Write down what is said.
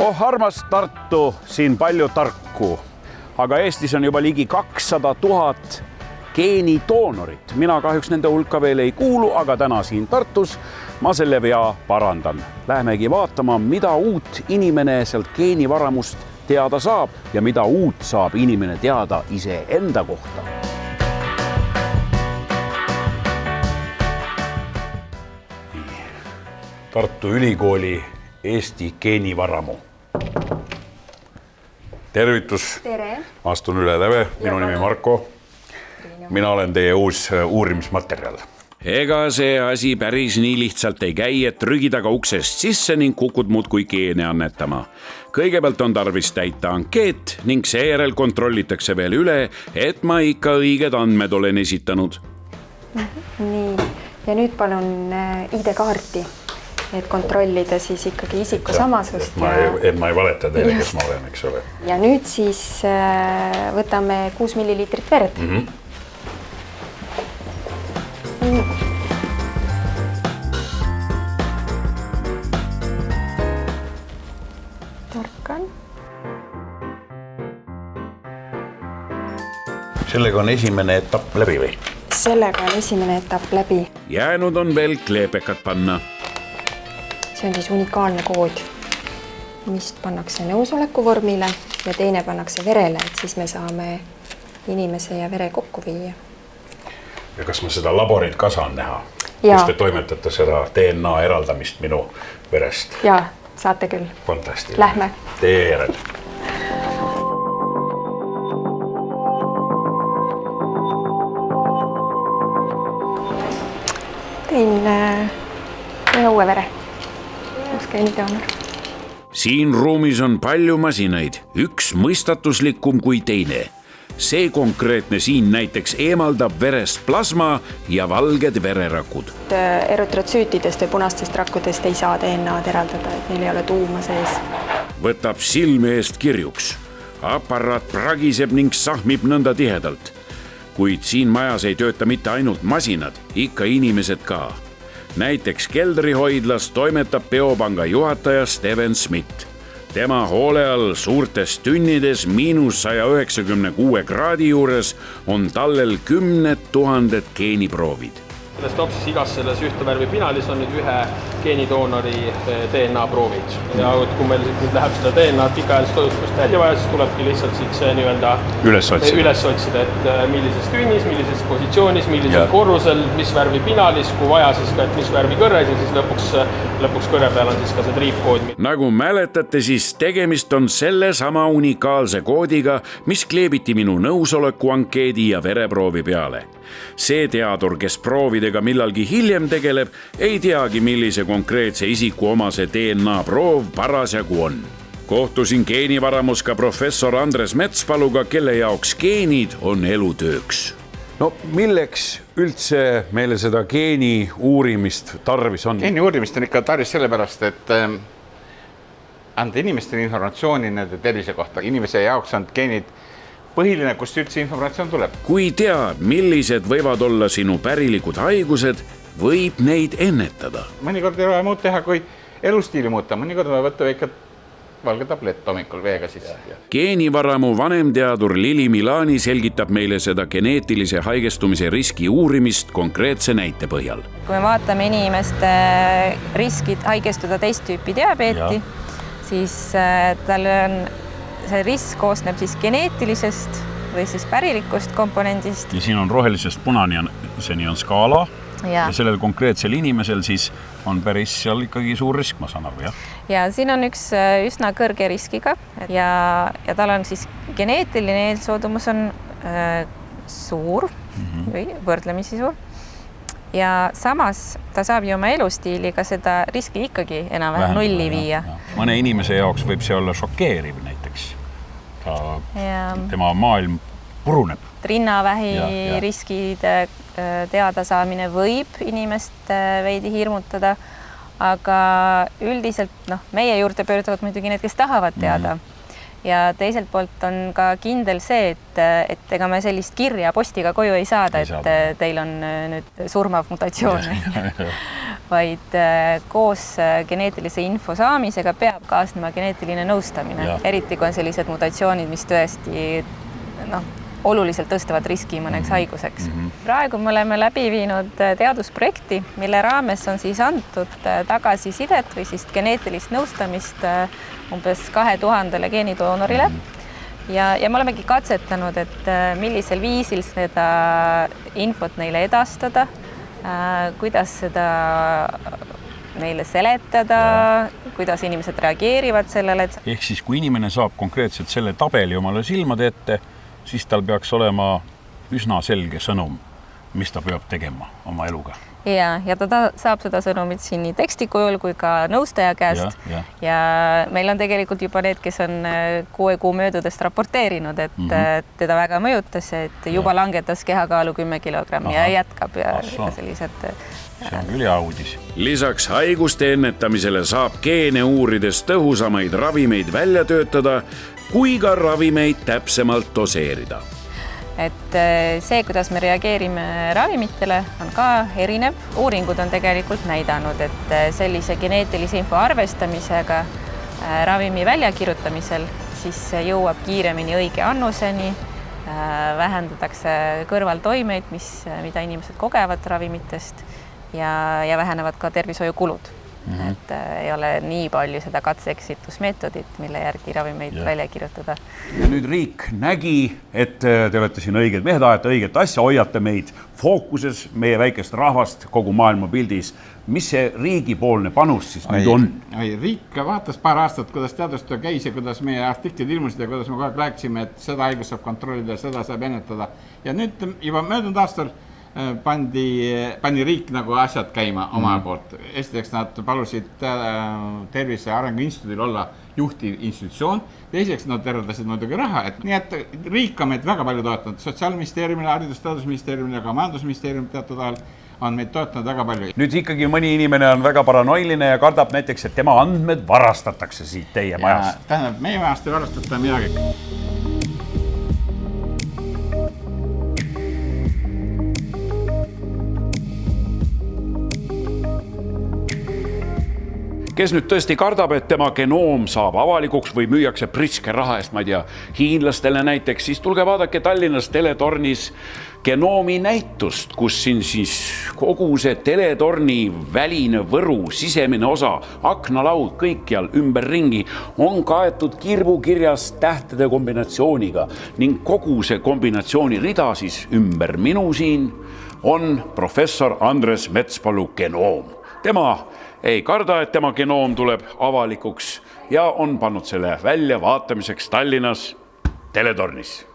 Armas Tartu, siin palju tarku, aga Eestis on juba ligi 200 000 geenidoonorit. Mina kahjuks nende hulka veel ei kuulu, aga täna siin Tartus ma selle vea parandan. Lähemegi vaatama, mida uut inimene sealt geenivaramust teada saab ja mida uut saab inimene teada iseenda kohta. Tartu Ülikooli Eesti geenivaramu. Tervitus. Tere. Ma astun üle läve. Minu nimi Marko. Mina olen teie uus uurimismaterjal. Ega see asi päris nii lihtsalt ei käi, et trügida ka uksest sisse ning kukud muudkui geene annetama. Kõigepealt on tarvis täita ankeet ning seejärel kontrollitakse veel üle, et ma ikka õiged andmed olen esitanud. Nii, ja nüüd palun ID-kaarti, et kontrollida siis ikkagi isiku samasust. Et ma ei valeta teile, kes ma olen, eks ole. Ja nüüd siis võtame 6 milliliitrit verd. Torkan. Sellega on esimene etapp läbi või? Sellega on esimene etapp läbi. Jäänud on veel kleepekad panna. See on siis unikaalne kood, mis pannakse nõusoleku vormile ja teine pannakse verele, et siis me saame inimese ja vere kokku viia. Ja kas ma seda laborit ka saan näha? Ja. Kus te toimetate seda DNA eraldamist minu verest? Jaa, saate küll. Fantastiline. Lähme. Teie järel. Tein ühe uue vere. Uus geenidoonor. Siin ruumis on palju masinaid, üks mõistatuslikum kui teine. See konkreetne siin näiteks eemaldab verest plasma ja valged vererakud. Erytrotsüütidest või punastest rakkudest ei saa DNA-d eraldada, et neil ei ole tuuma sees. Võtab silme eest kirjuks. Aparaat pragiseb ning sahmib nõnda tihedalt. Kuid siin majas ei tööta mitte ainult masinad, ikka inimesed ka. Näiteks Keldrihoidlas toimetab Biopanga juhataja Steven Smith. Tema hoole all suurtes tünnides -196 kraadi juures on tallel 10 000 geeniproovid. Selles topsis igas selles ühte värvi pinaalis on nüüd ühe geenidoonori DNA proovid. Ja kui meil nüüd läheb seda DNA pikaajalist toiustust välja vaja, siis tulebki lihtsalt siit see nii-öelda üles otsida, et millises tünnis, millises positsioonis, millisel korrusel, mis värvi pinaalis, kui vaja siis ka, et mis värvi kõrres ja siis lõpuks kõrre peal on siis ka see triipkood. Nagu mäletate, siis tegemist on selle sama unikaalse koodiga, mis kleebiti minu nõusoleku ankeedi ja vereproovi peale. See teadur, kes proovidega millalgi hiljem tegeleb, ei teagi, millise konkreetse isiku oma see DNA proov parasjagu on. Kohtusin geenivaramus ka professor Andres Metspaluga, kelle jaoks geenid on elutööks. No milleks üldse meile seda geeni uurimist tarvis on? Geeni uurimist on ikka tarvis sellepärast, et anda inimestele informatsiooni nende tervise kohta. Inimese jaoks on geenid põhiline, kust üldse informatsioon tuleb. Kui tead, millised võivad olla sinu pärilikud haigused, võib neid ennetada. Mõnikord ei ole muud teha, kui elustiili muuta. Mõnikord on võtta väike valge tablett hommikul veega siis. Geenivaramu vanemteadur Lili Milani selgitab meile seda geneetilise haigestumise riski uurimist konkreetse näite põhjal. Kui me vaatame inimeste riskid haigestuda teist tüüpi diabeeti, siis tal on see risk koosneb siis geneetilisest või siis pärilikust komponendist. Ja siin on rohelisest punaseni on skaala ja sellel konkreetsel inimesel siis on päris seal ikkagi suur risk, ma saan aru, jah? Ja siin on üks üsna kõrge riskiga ja tal on siis geneetiline eelsoodumus on suur või võrdlemisi suur. Ja samas ta saab ju oma elustiiliga seda riski ikkagi enam-vähem nulli viia. Mõne inimese jaoks võib see olla šokeeriv näiteks. Tema maailm puruneb. Rinnavähi riskide teada saamine võib inimest veidi hirmutada, aga üldiselt meie juurde pöörduvad muidugi need, kes tahavad teada. Ja teiselt poolt on ka kindel see, et ega me sellist kirja postiga koju ei saada, et teil on nüüd surmav mutatsioon. vaid koos geneetilise info saamisega peab kaasnema geneetiline nõustamine, eriti kui on sellised mutatsioonid, mis tõesti oluliselt tõstavad riski mõneks haiguseks. Praegu me oleme läbi viinud teadusprojekti, mille raames on siis antud tagasisidet või siis geneetilist nõustamist umbes 2000 geenidoonorile. Ja me olemegi katsetanud, et millisel viisil seda infot neile edastada, kuidas seda neile seletada, kuidas inimesed reageerivad sellele. Ehk siis, kui inimene saab konkreetselt selle tabeli omale silmade ette, siis tal peaks olema üsna selge sõnum, mis ta peab tegema oma eluga. Ja ta saab seda sõnumit siin nii teksti kujul kui ka nõustaja käest. Ja meil on tegelikult juba need, kes on 6 kuu möödudest raporteerinud, et teda väga mõjutas, et juba langetas kehakaalu 10 kilogrammi ja jätkab ja sellised. See on küll hea uudis. Lisaks haiguste ennetamisele saab geene uurides tõhusamaid ravimeid välja töötada, kui ka ravimeid täpsemalt doseerida. Et see, kuidas me reageerime ravimitele, on ka erinev. Uuringud on tegelikult näidanud, et sellise geneetilise info arvestamisega ravimi väljakirjutamisel siis jõuab kiiremini õige annuseni, vähendatakse kõrvaltoimeid, mida inimesed kogevad ravimitest ja vähenevad ka tervishoiukulud. Et ei ole nii palju seda katse-eksitusmeetodit, mille järgi ravimeid välja kirjutada. Ja nüüd riik nägi, et te olete siin õiged mehed, ajate õiget asja, hoiate meid fookuses, meie väikest rahvast kogu maailma pildis. Mis see riigipoolne panus siis nüüd on? Riik vaatas paar aastat, kuidas teadustöö käis ja kuidas meie artiklid ilmusid ja kuidas me kogu aeg rääkisime, et seda haigus saab kontrollida, seda saab ennetada. Ja nüüd juba möödunud aastal pandi riik nagu asjad käima oma poolt. Esiteks nad palusid Tervise Arengu Instituudil olla juhtiv institutsioon. Teiseks nad eraldasid muidugi raha. Nii et riik on meid väga palju toetanud. Sotsiaalministeeriumile, Haridus-Teadusministeeriumile, aga Majandusministeerium teatud ajal on meid toetanud väga palju. Nüüd ikkagi mõni inimene on väga paranoiline ja kardab näiteks, et tema andmed varastatakse siit teie majast. Tähendab, meie majast ei varastata midagi. Kes nüüd tõesti kardab, et tema genoom saab avalikuks või müüakse priske raha eest, ma ei tea, hiinlastele näiteks, siis tulge vaadake Tallinnas teletornis genoomi näitust, kus siin siis kogu see teletorni väline võru, sisemine osa, aknalaud kõikjal ümberringi on kaetud kirbukirjas tähtede kombinatsiooniga ning kogu see kombinatsiooni rida siis ümber minu siin on professor Andres Metspalu genoom. Tema ei karda, et tema genoom tuleb avalikuks ja on pannud selle välja vaatamiseks Tallinnas teletornis.